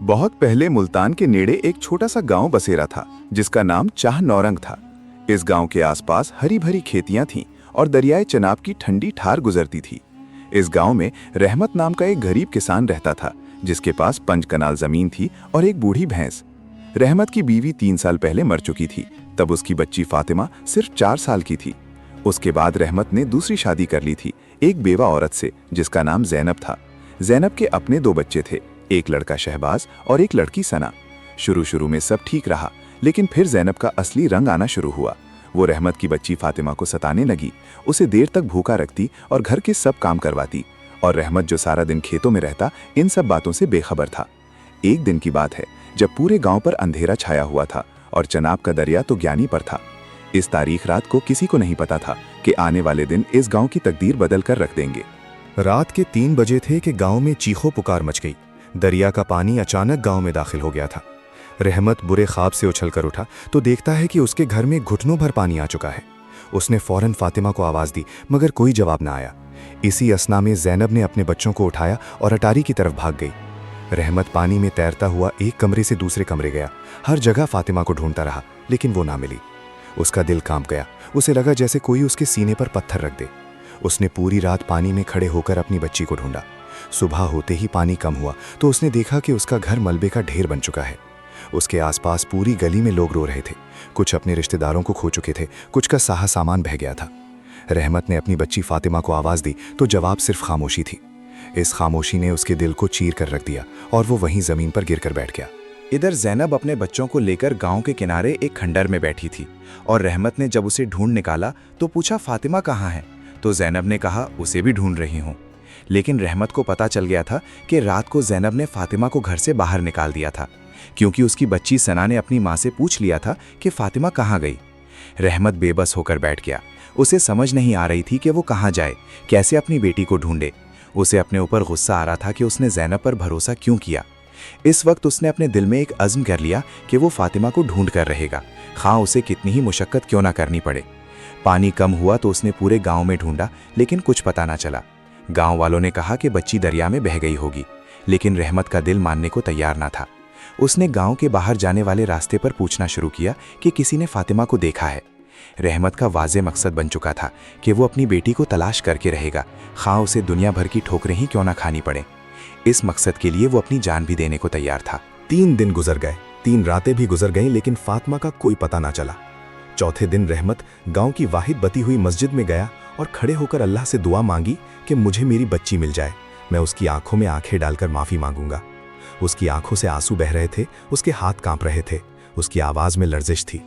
बहुत पहले मुल्तान के नेड़े एक छोटा सा गांव बसेरा था जिसका नाम चाह नौरंग था। इस गांव के आसपास हरी भरी खेतियां थीं और दरियाए चनाब की ठंडी ठार गुजरती थी। इस गांव में रहमत नाम का एक गरीब किसान रहता था जिसके पास 5 कनाल जमीन थी और एक बूढ़ी भैंस। रहमत की बीवी 3 साल पहले मर चुकी थी। तब उसकी बच्ची फातिमा सिर्फ 4 साल की थी। उसके बाद रहमत ने दूसरी शादी कर ली थी एक बेवा औरत से जिसका नाम जैनब था। जैनब के अपने 2 बच्चे थे, एक लड़का शहबाज और एक लड़की सना। शुरू में सब ठीक रहा, लेकिन फिर जैनब का असली रंग आना शुरू हुआ। वो रहमत की बच्ची फातिमा को सताने लगी, उसे देर तक भूखा रखती और घर के सब काम करवाती। और रहमत जो सारा दिन खेतों में रहता इन सब बातों से बेखबर था। एक दिन की बात है जब पूरे गांव पर अंधेरा छाया हुआ था और चनाब का दरिया तो ज्ञानी पर था। इस तारीख रात को किसी को नहीं पता था कि आने वाले दिन इस गांव की तकदीर बदल कर रख देंगे। रात के 3 बजे थे कि गांव में चीखों पुकार मच गई। दरिया का पानी अचानक गांव में दाखिल हो गया था। रहमत बुरे ख्वाब से उछलकर उठा तो देखता है कि उसके घर में घुटनों भर पानी आ चुका है। उसने फौरन फातिमा को आवाज़ दी मगर कोई जवाब ना आया। इसी असना में जैनब ने अपने बच्चों को उठाया और अटारी की तरफ भाग गई। रहमत पानी में तैरता हुआ एक कमरे से दूसरे कमरे गया। हर जगह फातिमा को ढूंढता रहा लेकिन वो ना मिली। उसका दिल कांप गया। उसे लगा जैसे कोई उसके सीने पर पत्थर रख दे। उसने पूरी रात पानी में खड़े होकर अपनी बच्ची को ढूंढा। सुबह होते ही पानी कम हुआ तो उसने देखा कि उसका घर मलबे का ढेर बन चुका है। उसके आसपास पूरी गली में लोग रो रहे थे। कुछ अपने रिश्तेदारों को खो चुके थे, कुछ का साहा सामान बह गया था। रहमत ने अपनी बच्ची फातिमा को आवाज़ दी तो जवाब सिर्फ खामोशी थी। इस खामोशी ने उसके दिल को चीर कर रख दिया और वो वहीं ज़मीन पर गिरकर बैठ गया। इधर जैनब अपने बच्चों को लेकर गांव के किनारे एक खंडर में बैठी थी और रहमत ने जब उसे ढूंढ निकाला तो पूछा फातिमा कहाँ है। तो जैनब ने कहा उसे भी ढूंढ रही हूँ। लेकिन रहमत को पता चल गया था कि रात को जैनब ने फातिमा को घर से बाहर निकाल दिया था क्योंकि उसकी बच्ची सना ने अपनी माँ से पूछ लिया था कि फातिमा कहाँ गई। रहमत बेबस होकर बैठ गया। उसे समझ नहीं आ रही थी कि वो कहाँ जाए, कैसे अपनी बेटी को ढूंढे। उसे अपने ऊपर गुस्सा आ रहा था कि उसने जैनब पर भरोसा क्यों किया। इस वक्त उसने अपने दिल में एक अज़्म कर लिया कि वो फातिमा को ढूंढ कर रहेगा, खां उसे कितनी ही मुशक्कत क्यों ना करनी पड़े। पानी कम हुआ तो उसने पूरे गांव में ढूंढा लेकिन कुछ पता ना चला। गांव वालों ने कहा कि बच्ची दरिया में बह गई होगी, लेकिन रहमत का दिल मानने को तैयार ना था। उसने गांव के बाहर जाने वाले रास्ते पर पूछना शुरू किया कि किसी ने फातिमा को देखा है। रहमत का वाज़े मकसद बन चुका था कि वो अपनी बेटी को तलाश करके रहेगा, खां उसे दुनिया भर की ठोकरें ही क्यों ना खानी पड़े। इस मकसद के लिए वो अपनी जान भी देने को तैयार था। 3 दिन गुजर गए, 3 रातें भी गुजर गईं लेकिन फातिमा का कोई पता ना चला। चौथे दिन रहमत गांव की वाहिद बती हुई मस्जिद में गया और खड़े होकर अल्लाह से दुआ मांगी कि मुझे मेरी बच्ची मिल जाए। मैं उसकी आंखों में आंखें डालकर माफ़ी मांगूंगा। उसकी आंखों से आंसू बह रहे थे, उसके हाथ कांप रहे थे, उसकी आवाज़ में लर्जिश थी।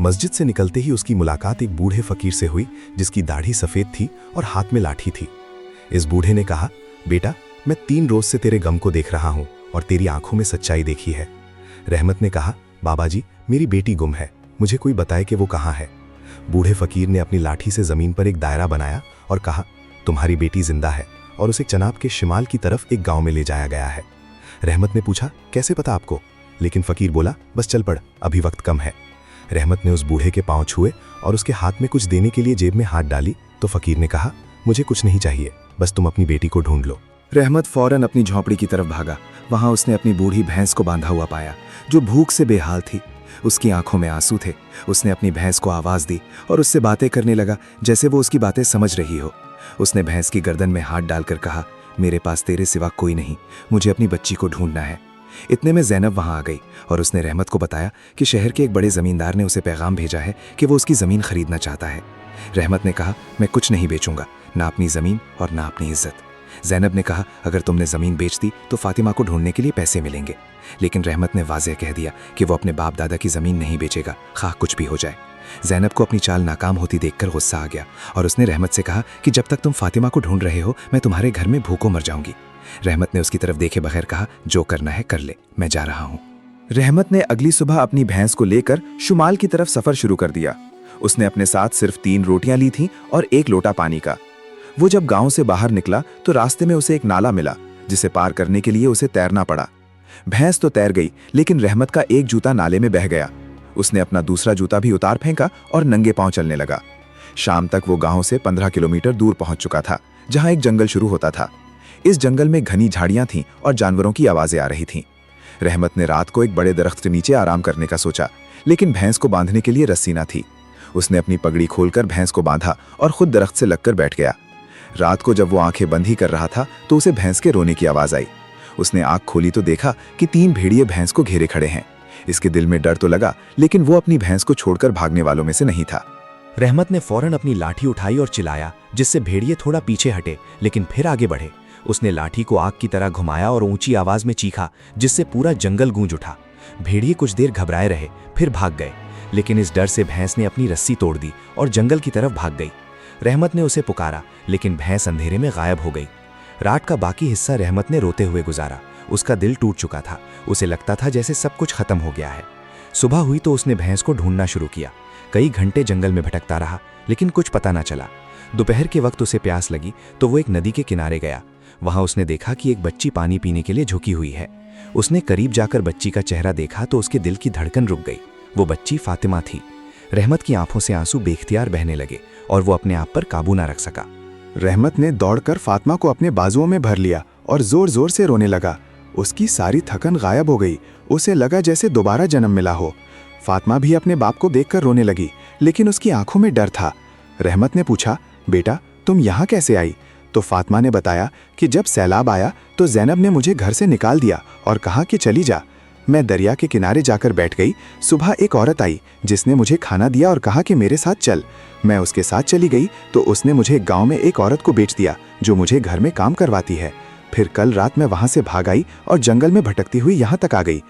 मस्जिद से निकलते ही उसकी मुलाकात एक बूढ़े फकीर से हुई जिसकी दाढ़ी सफ़ेद थी और हाथ में लाठी थी। इस बूढ़े ने कहा, बेटा मैं 3 रोज़ से तेरे गम को देख रहा हूँ और तेरी आंखों में सच्चाई देखी है। रहमत ने कहा, बाबा जी मेरी बेटी गुम है, मुझे कोई बताए कि वो कहाँ है। बूढ़े फकीर ने अपनी लाठी से ज़मीन पर एक दायरा बनाया और कहा, तुम्हारी बेटी जिंदा है और उसे चनाब के शिमाल की तरफ एक गांव में ले जाया गया है। रहमत ने पूछा, कैसे पता आपको? लेकिन फकीर बोला, बस चल पड़, अभी वक्त कम है। रहमत ने उस बूढ़े के पांव छुए और उसके हाथ में कुछ देने के लिए जेब में हाथ डाली तो फकीर ने कहा, मुझे कुछ नहीं चाहिए, बस तुम अपनी बेटी को ढूंढ लो। रहमत फौरन अपनी झोंपड़ी की तरफ भागा। वहां उसने अपनी बूढ़ी भैंस को बांधा हुआ पाया जो भूख से बेहाल थी। उसकी आंखों में आंसू थे। उसने अपनी भैंस को आवाज़ दी और उससे बातें करने लगा जैसे वो उसकी बातें समझ रही हो। उसने भैंस की गर्दन में हाथ डालकर कहा, मेरे पास तेरे सिवा कोई नहीं, मुझे अपनी बच्ची को ढूंढना है। इतने में जैनब वहां आ गई और उसने रहमत को बताया कि शहर के एक बड़े ज़मींदार ने उसे पैगाम भेजा है कि वो उसकी ज़मीन खरीदना चाहता है। रहमत ने कहा, मैं कुछ नहीं बेचूंगा, ना अपनी ज़मीन और ना अपनी इज्जत। जैनब ने कहा, अगर तुमने ज़मीन बेच दी तो फातिमा को ढूंढने के लिए पैसे मिलेंगे। लेकिन रहमत ने वाज़ेह कह दिया कि वो अपने बाप दादा की ज़मीन नहीं बेचेगा, खा कुछ भी हो जाए। जैनब को अपनी चाल नाकाम होती देखकर गुस्सा आ गया और उसने रहमत से कहा कि जब तक तुम फातिमा को ढूंढ रहे हो मैं तुम्हारे घर में भूखों मर जाऊंगी। रहमत ने उसकी तरफ देखे बगैर कहा, जो करना है कर ले, मैं जा रहा हूँ। रहमत ने अगली सुबह अपनी भैंस को लेकर शुमाल की तरफ सफ़र शुरू कर दिया। उसने अपने साथ सिर्फ 3 रोटियां ली थीं और 1 लोटा पानी का। वो जब गांव से बाहर निकला तो रास्ते में उसे एक नाला मिला जिसे पार करने के लिए उसे तैरना पड़ा। भैंस तो तैर गई लेकिन रहमत का एक जूता नाले में बह गया। उसने अपना दूसरा जूता भी उतार फेंका और नंगे पांव चलने लगा। शाम तक वो गांव से 15 किलोमीटर दूर पहुंच चुका था जहां एक जंगल शुरू होता था। इस जंगल में घनी झाड़ियां थीं और जानवरों की आवाजें आ रही थीं। रहमत ने रात को एक बड़े दरख्त के नीचे आराम करने का सोचा, लेकिन भैंस को बांधने के लिए रस्सी ना थी। उसने अपनी पगड़ी खोलकर भैंस को बांधा और खुद दरख्त से लगकर बैठ गया। रात को जब वो आंखें बंद ही कर रहा था तो उसे भैंस के रोने की आवाज आई। उसने आंख खोली तो देखा कि 3 भेड़िए भैंस को घेरे खड़े हैं। इसके दिल में डर तो लगा, लेकिन वो अपनी भैंस को छोड़कर भागने वालों में से नहीं था। रहमत ने फौरन अपनी लाठी उठाई और चिल्लाया, जिससे भेड़िए थोड़ा पीछे हटे लेकिन फिर आगे बढ़े। उसने लाठी को आग की तरह घुमाया और ऊंची आवाज में चीखा, जिससे पूरा जंगल गूंज उठा। भेड़िए कुछ देर घबराए रहे, फिर भाग गए, लेकिन इस डर से भैंस ने अपनी रस्सी तोड़ दी और जंगल की तरफ भाग गई। रहमत ने उसे पुकारा, लेकिन भैंस अंधेरे में गायब हो गई। रात का बाकी हिस्सा रहमत ने रोते हुए गुजारा। उसका दिल टूट चुका था। उसे लगता था जैसे सब कुछ खत्म हो गया है। सुबह हुई तो उसने भैंस को ढूंढना शुरू किया। कई घंटे जंगल में भटकता रहा, लेकिन कुछ पता न चला। दोपहर के वक्त उसे प्यास लगी तो वो एक नदी के किनारे गया। वहां उसने देखा कि एक बच्ची पानी पीने के लिए झुकी हुई है। उसने करीब जाकर बच्ची का चेहरा देखा तो उसके दिल की धड़कन रुक गई। वो बच्ची फातिमा थी। रहमत की आंखों से आंसू बेख्तियार बहने लगे और वो अपने आप पर काबू ना रख सका। रहमत ने दौड़कर फातिमा को अपने बाजुओं में भर लिया और जोर जोर से रोने लगा। उसकी सारी थकन गायब हो गई। उसे लगा जैसे दोबारा जन्म मिला हो। फातिमा भी अपने बाप को देखकर रोने लगी, लेकिन उसकी आंखों में डर था। रहमत ने पूछा, बेटा तुम यहाँ कैसे आई? तो फातिमा ने बताया कि जब सैलाब आया तो ज़ैनब ने मुझे घर से निकाल दिया और कहा कि चली जा। मैं दरिया के किनारे जाकर बैठ गई। सुबह एक औरत आई जिसने मुझे खाना दिया और कहा कि मेरे साथ चल। मैं उसके साथ चली गई तो उसने मुझे गांव में एक औरत को बेच दिया जो मुझे घर में काम करवाती है। फिर कल रात मैं वहां से भाग आई और जंगल में भटकती हुई यहाँ तक आ गई।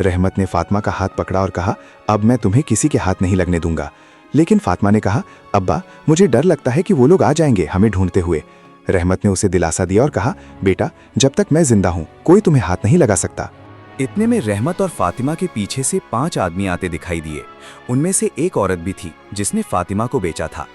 रहमत ने फातिमा का हाथ पकड़ा और कहा, अब मैं तुम्हें किसी के हाथ नहीं लगने दूंगा। लेकिन फातिमा ने कहा, अब्बा मुझे डर लगता है कि वो लोग आ जाएंगे हमें ढूंढते हुए। रहमत ने उसे दिलासा दिया और कहा, बेटा जब तक मैं जिंदा हूँ कोई तुम्हें हाथ नहीं लगा सकता। इतने में रहमत और फातिमा के पीछे से 5 आदमी आते दिखाई दिए। उनमें से एक औरत भी थी जिसने फातिमा को बेचा था।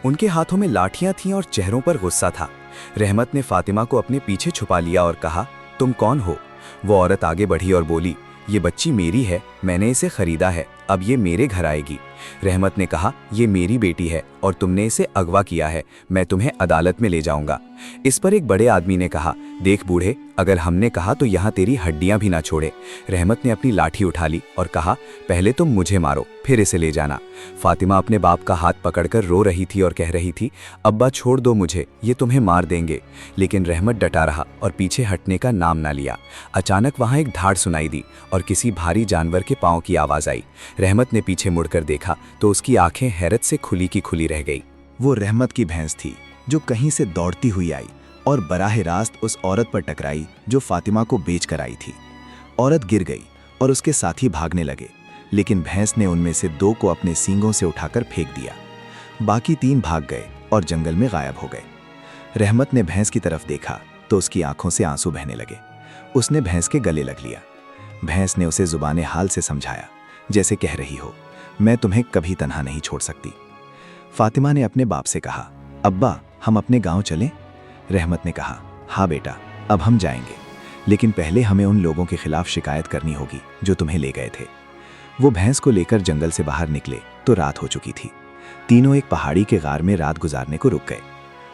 उनके हाथों में लाठियां थीं और चेहरों पर गुस्सा था। रहमत ने फातिमा को अपने पीछे छुपा लिया और कहा, तुम कौन हो? वो औरत आगे बढ़ी और बोली, ये बच्ची मेरी है, मैंने इसे खरीदा है, अब ये मेरे घर आएगी। रहमत ने कहा, ये मेरी बेटी है और तुमने इसे अगवा किया है, मैं तुम्हें अदालत में ले जाऊंगा। इस पर एक बड़े आदमी ने कहा, देख बूढ़े, अगर हमने कहा तो यहाँ तेरी हड्डियां भी ना छोड़े। रहमत ने अपनी लाठी उठा ली और कहा, पहले तुम मुझे मारो फिर इसे ले जाना। फातिमा अपने बाप का हाथ पकड़कर रो रही थी और कह रही थी, अब्बा छोड़ दो मुझे, ये तुम्हें मार देंगे। लेकिन रहमत डटा रहा और पीछे हटने का नाम ना लिया। अचानक वहां एक धाड़ सुनाई दी और किसी भारी जानवर के पांव की आवाज आई। रहमत ने पीछे मुड़कर देखा तो उसकी आंखें हैरत से खुली की खुली रह गई। वो रहमत की भैंस थी जो कहीं से दौड़ती हुई आई और बराह रास्त उस औरत पर टकराई जो फातिमा को बेच कर आई थी। औरत गिर गई और उसके साथी भागने लगे, लेकिन भैंस ने उनमें से 2 को अपने सींगों से उठाकर फेंक दिया। बाकी 3 भाग गए और जंगल में गायब हो गए। रहमत ने भैंस की तरफ देखा तो उसकी आंखों से आंसू बहने लगे। उसने भैंस के गले लग लिया। भैंस ने उसे जुबाने हाल से समझाया, जैसे कह रही हो, मैं तुम्हें कभी तन्हा नहीं छोड़ सकती। फातिमा ने अपने बाप से कहा, अब्बा हम अपने गांव चलें? रहमत ने कहा, हाँ बेटा अब हम जाएंगे, लेकिन पहले हमें उन लोगों के खिलाफ शिकायत करनी होगी जो तुम्हें ले गए थे। वो भैंस को लेकर जंगल से बाहर निकले तो रात हो चुकी थी। तीनों एक पहाड़ी के गार में रात गुजारने को रुक गए।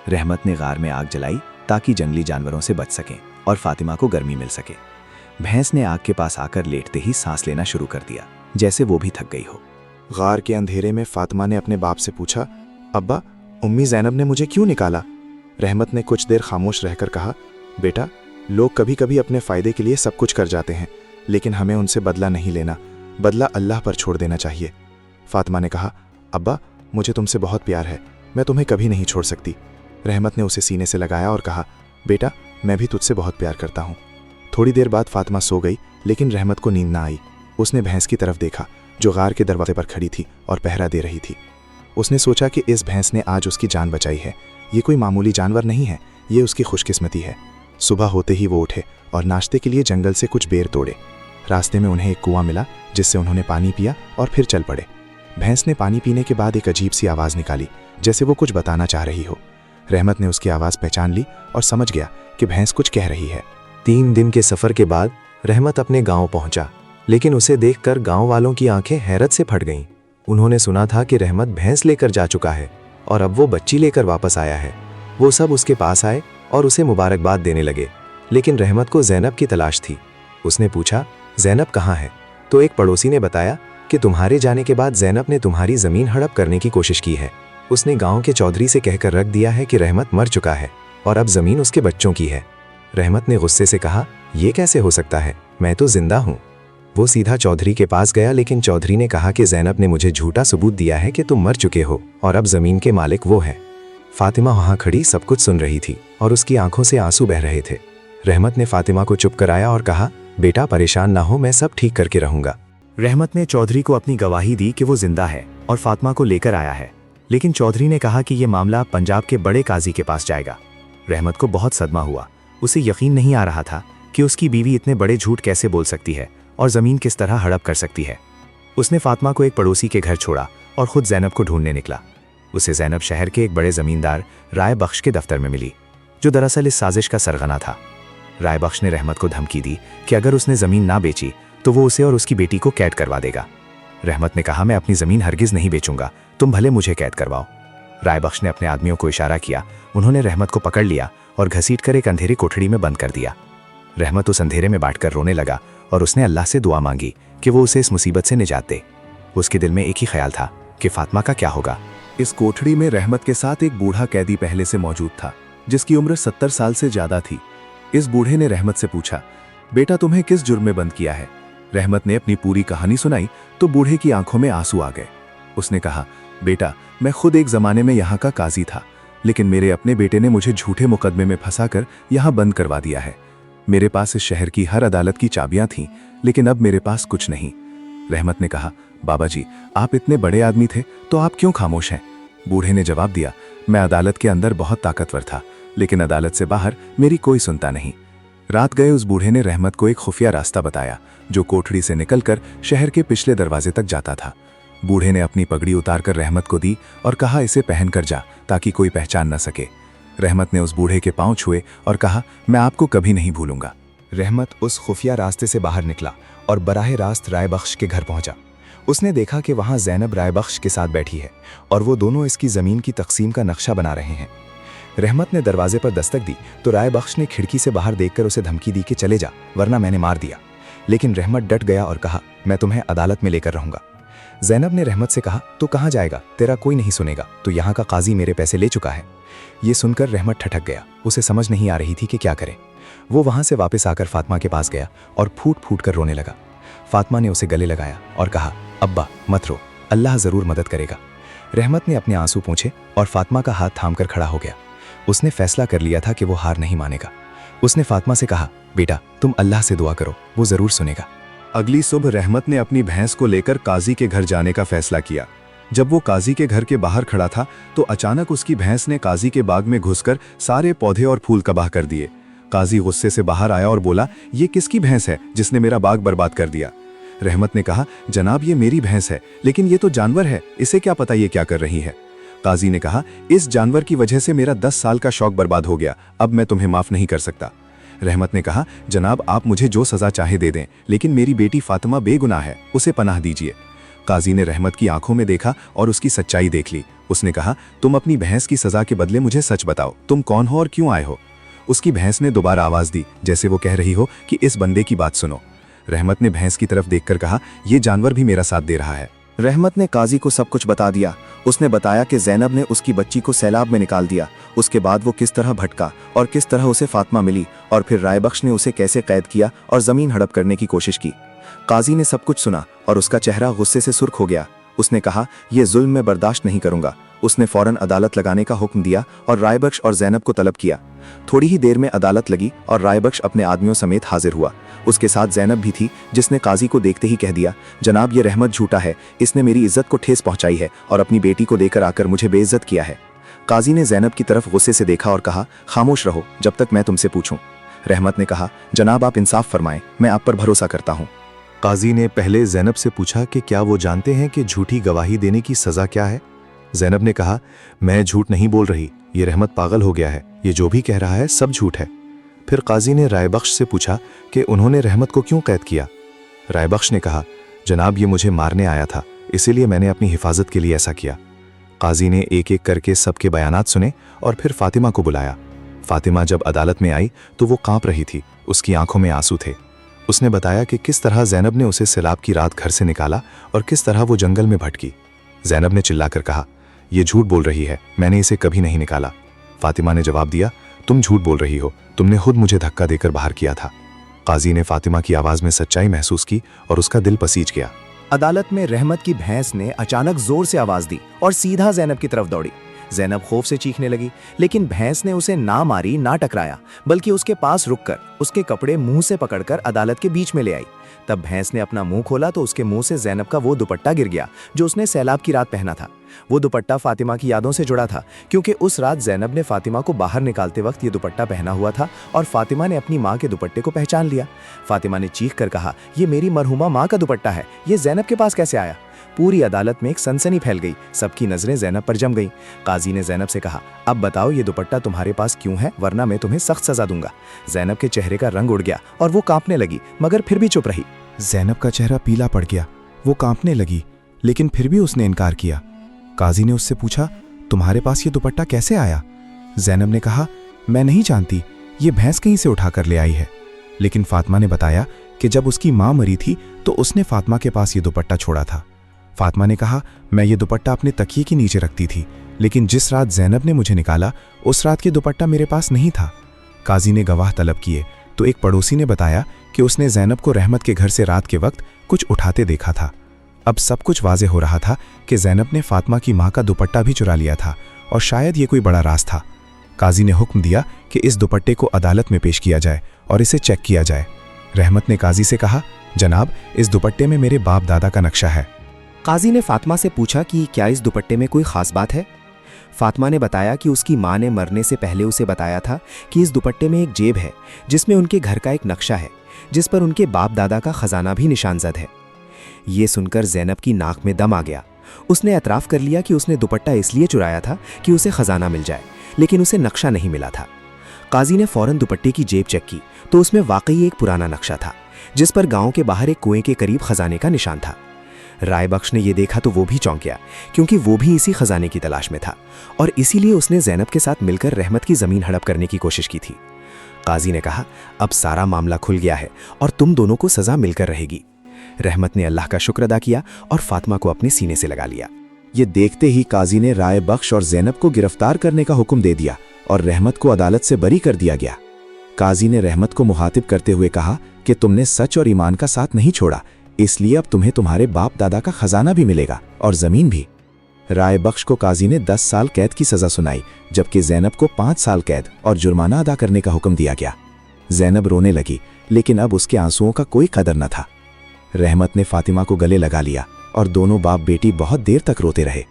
रहमत ने गार में आग जलाई ताकि जंगली जानवरों से बच सकें और फातिमा को गर्मी मिल सके। भैंस ने आग के पास आकर लेटते ही सांस लेना शुरू कर दिया, जैसे वो भी थक गई हो। गार के अंधेरे में फातिमा ने अपने बाप से पूछा, अब्बा उम्मी ज़ैनब ने मुझे क्यों निकाला? रहमत ने कुछ देर खामोश रहकर कहा, बेटा लोग कभी कभी अपने फ़ायदे के लिए सब कुछ कर जाते हैं, लेकिन हमें उनसे बदला नहीं लेना, बदला अल्लाह पर छोड़ देना चाहिए। फातिमा ने कहा, अब्बा मुझे तुमसे बहुत प्यार है, मैं तुम्हें कभी नहीं छोड़ सकती। रहमत ने उसे सीने से लगाया और कहा, बेटा मैं भी तुझसे बहुत प्यार करता हूँ। थोड़ी देर बाद फातिमा सो गई, लेकिन रहमत को नींद ना आई। उसने भैंस की तरफ देखा जो गार के दरवाजे पर खड़ी थी और पहरा दे रही थी। उसने सोचा कि इस भैंस ने आज उसकी जान बचाई है। ये कोई मामूली जानवर नहीं है, ये उसकी खुशकिस्मती है। सुबह होते ही वो उठे और नाश्ते के लिए जंगल से कुछ बेर तोड़े। रास्ते में उन्हें एक कुआं मिला जिससे उन्होंने पानी पिया और फिर चल पड़े। भैंस ने पानी पीने के बाद एक अजीब सी आवाज़ निकाली, जैसे वो कुछ बताना चाह रही हो। रहमत ने उसकी आवाज़ पहचान ली और समझ गया कि भैंस कुछ कह रही है। 3 दिन के सफ़र के बाद रहमत अपने गांव पहुंचा, लेकिन उसे देखकर गांव वालों की आंखें हैरत से फट गईं। उन्होंने सुना था कि रहमत भैंस लेकर जा चुका है और अब वो बच्ची लेकर वापस आया है। वो सब उसके पास आए और उसे मुबारकबाद देने लगे, लेकिन रहमत को ज़ैनब की तलाश थी। उसने पूछा, जैनब कहाँ है? तो एक पड़ोसी ने बताया कि तुम्हारे जाने के बाद जैनब ने तुम्हारी ज़मीन हड़प करने की कोशिश की है। उसने गांव के चौधरी से कहकर रख दिया है कि रहमत मर चुका है और अब ज़मीन उसके बच्चों की है। रहमत ने गुस्से से कहा, ये कैसे हो सकता है, मैं तो जिंदा हूँ। वो सीधा चौधरी के पास गया, लेकिन चौधरी ने कहा कि जैनब ने मुझे झूठा सबूत दिया है कि तुम मर चुके हो और अब ज़मीन के मालिक वो है। फातिमा वहाँ खड़ी सब कुछ सुन रही थी और उसकी आंखों से आंसू बह रहे थे। रहमत ने फातिमा को चुप कराया और कहा, बेटा परेशान ना हो, मैं सब ठीक करके रहूंगा। रहमत ने चौधरी को अपनी गवाही दी कि वो जिंदा है और फातिमा को लेकर आया है, लेकिन चौधरी ने कहा कि ये मामला पंजाब के बड़े काजी के पास जाएगा। रहमत को बहुत सदमा हुआ। उसे यकीन नहीं आ रहा था कि उसकी बीवी इतने बड़े झूठ कैसे बोल सकती है और ज़मीन किस तरह हड़प कर सकती है। उसने फातिमा को एक पड़ोसी के घर छोड़ा और खुद जैनब को ढूंढने निकला। उसे जैनब शहर के एक बड़े ज़मींदार राय बख्श के दफ्तर में मिली, जो दरअसल इस साजिश का सरगना था। राय बख्श ने रहमत को धमकी दी कि अगर उसने ज़मीन ना बेची तो वो उसे और उसकी बेटी को कैद करवा देगा। रहमत ने कहा, मैं अपनी ज़मीन हरगिज़ नहीं बेचूंगा, तुम भले मुझे कैद करवाओ। राय बख्श ने अपने आदमियों को इशारा किया। उन्होंने रहमत को पकड़ लिया और घसीटकर एक अंधेरी कोठड़ी में बंद कर दिया। रहमत उस अंधेरे में बैठकर रोने लगा और उसने अल्लाह से दुआ मांगी कि वो उसे इस मुसीबत से निजात दे। उसके दिल में एक ही ख्याल था कि फातिमा का क्या होगा। इस कोठड़ी में रहमत के साथ एक बूढ़ा कैदी पहले से मौजूद था, जिसकी उम्र 70 साल से ज्यादा थी। इस बूढ़े ने रहमत से पूछा, बेटा तुम्हें किस जुर्म में बंद किया है? रहमत ने अपनी पूरी कहानी सुनाई तो बूढ़े की आंखों में आंसू आ गए। उसने कहा, बेटा मैं खुद एक जमाने में यहाँ का काजी था, लेकिन मेरे अपने बेटे ने मुझे झूठे मुकदमे में फंसाकर यहाँ बंद करवा दिया है। मेरे पास इस शहर की हर अदालत की चाबियां थीं, लेकिन अब मेरे पास कुछ नहीं। रहमत ने कहा, बाबा जी आप इतने बड़े आदमी थे तो आप क्यों खामोश हैं? बूढ़े ने जवाब दिया, मैं अदालत के अंदर बहुत ताकतवर था, लेकिन अदालत से बाहर मेरी कोई सुनता नहीं। रात गए उस बूढ़े ने रहमत को एक खुफिया रास्ता बताया जो कोठड़ी से निकलकर शहर के पिछले दरवाजे तक जाता था। बूढ़े ने अपनी पगड़ी उतारकर रहमत को दी और कहा, इसे पहन कर जा ताकि कोई पहचान न सके। रहमत ने उस बूढ़े के पांव छुए और कहा, मैं आपको कभी नहीं भूलूंगा। रहमत उस खुफिया रास्ते से बाहर निकला और बराह रास्त राय बख्श के घर पहुंचा। उसने देखा कि वहां जैनब राय बख्श के साथ बैठी है और वो दोनों इसकी ज़मीन की तकसीम का नक्शा बना रहे हैं। रहमत ने दरवाजे पर दस्तक दी तो राय बख्श ने खिड़की से बाहर देखकर उसे धमकी दी कि चले जा वरना मैंने मार दिया। लेकिन रहमत डट गया और कहा, मैं तुम्हें अदालत में लेकर रहूंगा। जैनब ने रहमत से कहा, तो कहाँ जाएगा, तेरा कोई नहीं सुनेगा, तो यहाँ का काजी मेरे पैसे ले चुका है। ये सुनकर रहमत ठठक गया। उसे समझ नहीं आ रही थी कि क्या करे। वो वहां से वापस आकर फातिमा के पास गया और फूट फूट कर रोने लगा। फातिमा ने उसे गले लगाया और कहा, अब्बा मत रो, अल्लाह ज़रूर मदद करेगा। रहमत ने अपने आंसू पोंछे और फातिमा का हाथ थामकर खड़ा हो गया। उसने फैसला कर लिया था कि वो हार नहीं मानेगा। उसने फातिमा से कहा, बेटा तुम अल्लाह से दुआ करो, वो ज़रूर सुनेगा। अगली सुबह रहमत ने अपनी भैंस को लेकर काजी के घर जाने का फैसला किया। जब वो काजी के घर के बाहर खड़ा था तो अचानक उसकी भैंस ने काजी के बाग में घुसकर सारे पौधे और फूल तबाह कर दिए। काजी गुस्से से बाहर आया और बोला, ये किसकी भैंस है जिसने मेरा बाग बर्बाद कर दिया? रहमत ने कहा, जनाब ये मेरी भैंस है, लेकिन ये तो जानवर है, इसे क्या पता ये क्या कर रही है? काजी ने कहा, इस जानवर की वजह से मेरा 10 साल का शौक बर्बाद हो गया, अब मैं तुम्हें माफ नहीं कर सकता। रहमत ने कहा, जनाब आप मुझे जो सजा चाहे दे दें, लेकिन मेरी बेटी फातिमा बेगुनाह है, उसे पनाह दीजिए। काजी ने रहमत की आंखों में देखा और उसकी सच्चाई देख ली। उसने कहा, तुम अपनी भैंस की सजा के बदले मुझे सच बताओ, तुम कौन हो और क्यों आए हो? उसकी भैंस ने दोबारा आवाज दी, जैसे वो कह रही हो कि इस बंदे की बात सुनो। रहमत ने भैंस की तरफ देखकर कहा, यह जानवर भी मेरा साथ दे रहा है। रहमत ने काजी को सब कुछ बता दिया। उसने बताया कि जैनब ने उसकी बच्ची को सैलाब में निकाल दिया, उसके बाद वो किस तरह भटका और किस तरह उसे फातिमा मिली, और फिर राय बख्श ने उसे कैसे कैद किया और ज़मीन हड़प करने की कोशिश की। काजी ने सब कुछ सुना और उसका चेहरा गुस्से से सुर्ख हो गया। उसने कहा, यह जुल्म मैं बर्दाश्त नहीं करूंगा। उसने फौरन अदालत लगाने का हुक्म दिया और राय बख्श और जैनब को तलब किया। थोड़ी ही देर में अदालत लगी और राय बख्श अपने आदमियों समेत हाजिर हुआ। उसके साथ जैनब भी थी, जिसने काजी को देखते ही कह दिया, जनाब ये रहमत झूठा है, इसने मेरी इज्जत को ठेस पहुंचाई है और अपनी बेटी को देकर आकर मुझे बेइज्जत किया है। काजी ने जैनब की तरफ गुस्से से देखा और कहा, खामोश रहो जब तक मैं तुमसे पूछूं। रहमत ने कहा, जनाब आप इंसाफ फरमाएं, मैं आप पर भरोसा करता हूं। काजी ने पहले जैनब से पूछा कि क्या वो जानते हैं कि झूठी गवाही देने की सज़ा क्या है। जैनब ने कहा, मैं झूठ नहीं बोल रही, ये रहमत पागल हो गया है, ये जो भी कह रहा है सब झूठ है। फिर काजी ने राय बख्श से पूछा कि उन्होंने रहमत को क्यों कैद किया। राय बख्श ने कहा, जनाब ये मुझे मारने आया था, इसीलिए मैंने अपनी हिफाजत के लिए ऐसा किया। काजी ने एक एक करके सबके बयानात सुने और फिर फातिमा को बुलाया। फातिमा जब अदालत में आई तो वो कांप रही थी, उसकी आंखों में आंसू थे। उसने बताया कि किस तरह जैनब ने उसे सैलाब की रात घर से निकाला और किस तरह वो जंगल में भटकी। जैनब ने चिल्लाकर कहा, ये झूठ बोल रही है, मैंने इसे कभी नहीं निकाला। फातिमा ने जवाब दिया, तुम झूठ बोल रही हो, तुमने खुद मुझे धक्का देकर बाहर किया था। काजी ने फातिमा की आवाज़ में सच्चाई महसूस की और उसका दिल पसीज गया। अदालत में रहमत की भैंस ने अचानक जोर से आवाज दी और सीधा जैनब की तरफ दौड़ी। जैनब खौफ से चीखने लगी, लेकिन भैंस ने उसे ना मारी ना टकराया, बल्कि उसके पास रुककर उसके कपड़े मुंह से पकड़कर अदालत के बीच में ले आई। तब भैंस ने अपना मुंह खोला तो उसके मुंह से जैनब का वो दुपट्टा गिर गया जो उसने सैलाब की रात पहना था। वो दुपट्टा फातिमा की यादों से जुड़ा था, क्योंकि उस रात जैनब ने फातिमा को बाहर निकालते वक्त ये दुपट्टा पहना हुआ था और फातिमा ने अपनी माँ के दुपट्टे को पहचान लिया। फातिमा ने चीख कर कहा, ये मेरी मरहुमा माँ का दुपट्टा है, ये जैनब के पास कैसे आया? पूरी अदालत में एक सनसनी फैल गई, सबकी नजरें जैनब पर जम गईं। काजी ने जैनब से कहा, अब बताओ ये दुपट्टा तुम्हारे पास क्यों है, वरना मैं तुम्हें सख्त सजा दूंगा। जैनब के चेहरे का रंग उड़ गया और वो कांपने लगी, मगर फिर भी चुप रही। जैनब का चेहरा पीला पड़ गया, वो कांपने लगी, लेकिन फिर भी उसने इनकार किया। काजी ने उससे पूछा, तुम्हारे पास ये दुपट्टा कैसे आया? जैनब ने कहा, मैं नहीं जानती, ये भैंस कहीं से उठा कर ले आई है। लेकिन फातिमा ने बताया कि जब उसकी माँ मरी थी तो उसने फातिमा के पास ये दुपट्टा छोड़ा था। फातिमा ने कहा, मैं ये दुपट्टा अपने तकिए के नीचे रखती थी, लेकिन जिस रात जैनब ने मुझे निकाला उस रात के दुपट्टा मेरे पास नहीं था। काजी ने गवाह तलब किए तो एक पड़ोसी ने बताया कि उसने जैनब को रहमत के घर से रात के वक्त कुछ उठाते देखा था। अब सब कुछ वाज़े हो रहा था कि जैनब ने फातिमा की माँ का दुपट्टा भी चुरा लिया था और शायद ये कोई बड़ा राज था। काजी ने हुक्म दिया कि इस दुपट्टे को अदालत में पेश किया जाए और इसे चेक किया जाए। रहमत ने काजी से कहा, जनाब, इस दुपट्टे में मेरे बाप दादा का नक्शा है। काजी ने फातिमा से पूछा कि क्या इस दुपट्टे में कोई खास बात है। फातिमा ने बताया कि उसकी माँ ने मरने से पहले उसे बताया था कि इस दुपट्टे में एक जेब है जिसमें उनके घर का एक नक्शा है, जिस पर उनके बाप दादा का खजाना भी निशानजद है। ये सुनकर जैनब की नाक में दम आ गया। उसने एतराफ़ कर लिया कि उसने दुपट्टा इसलिए चुराया था कि उसे खजाना मिल जाए, लेकिन उसे नक्शा नहीं मिला था। काजी ने फौरन दुपट्टे की जेब चेक की तो उसमें वाकई एक पुराना नक्शा था, जिस पर गांव के बाहर एक कुएं के करीब खजाने का निशान था। राय बख्श ने यह देखा तो वो भी चौंक गया, क्योंकि वो भी इसी खजाने की तलाश में था और इसीलिए उसने जैनब के साथ मिलकर रहमत की ज़मीन हड़प करने की कोशिश की थी। काजी ने कहा, अब सारा मामला खुल गया है और तुम दोनों को सज़ा मिलकर रहेगी। रहमत ने अल्लाह का शुक्र अदा किया और फातिमा को अपने सीने से लगा लिया। ये देखते ही काजी ने राय बख्श और जैनब को गिरफ्तार करने का हुक्म दे दिया और रहमत को अदालत से बरी कर दिया गया। काजी ने रहमत को मुखातिब करते हुए कहा कि तुमने सच और ईमान का साथ नहीं छोड़ा, इसलिए अब तुम्हें तुम्हारे बाप दादा का खजाना भी मिलेगा और ज़मीन भी। राय बख्श को काजी ने 10 साल कैद की सज़ा सुनाई, जबकि जैनब को 5 साल कैद और जुर्माना अदा करने का हुक्म दिया गया। जैनब रोने लगी, लेकिन अब उसके आंसुओं का कोई कदर न था। रहमत ने फातिमा को गले लगा लिया और दोनों बाप बेटी बहुत देर तक रोते रहे।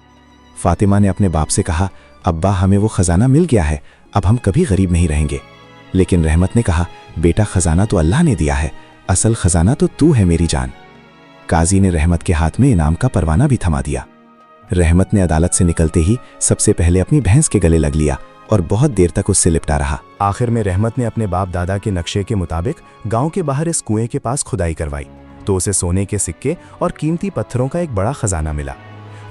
फातिमा ने अपने बाप से कहा, अब्बा, हमें वो खजाना मिल गया है, अब हम कभी गरीब नहीं रहेंगे। लेकिन रहमत ने कहा, बेटा, खजाना तो अल्लाह ने दिया है, असल खजाना तो तू है मेरी जान। काजी ने रहमत के हाथ में इनाम का परवाना भी थमा दिया। रहमत ने अदालत से निकलते ही सबसे पहले अपनी भैंस के गले लग लिया और बहुत देर तक उससे लिपटा रहा। आखिर में रहमत ने अपने बाप दादा के नक्शे के मुताबिक गांव के बाहर इस कुएं के पास खुदाई करवाई तो उसे सोने के सिक्के और कीमती पत्थरों का एक बड़ा खजाना मिला।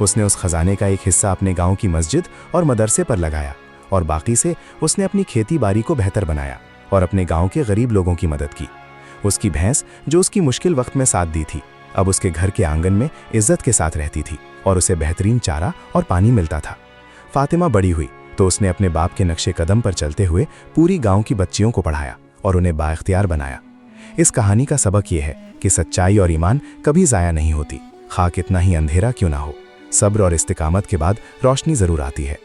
उसने उस खजाने का एक हिस्सा अपने गांव की मस्जिद और मदरसे पर लगाया और बाकी से उसने अपनी खेती बाड़ी को बेहतर बनाया और अपने गांव के गरीब लोगों की मदद की। उसकी भैंस, जो उसकी मुश्किल वक्त में साथ दी थी, अब उसके घर के आंगन में इज्जत के साथ रहती थी और उसे बेहतरीन चारा और पानी मिलता था। फातिमा बड़ी हुई तो उसने अपने बाप के नक्शे कदम पर चलते हुए पूरी गांव की बच्चियों को पढ़ाया और उन्हें बाइख्तियार बनाया। इस कहानी का सबक यह है कि सच्चाई और ईमान कभी ज़ाया नहीं होती, खा कितना ही अंधेरा क्यों ना हो। सब्र और इस्तिकामत के बाद रोशनी ज़रूर आती है।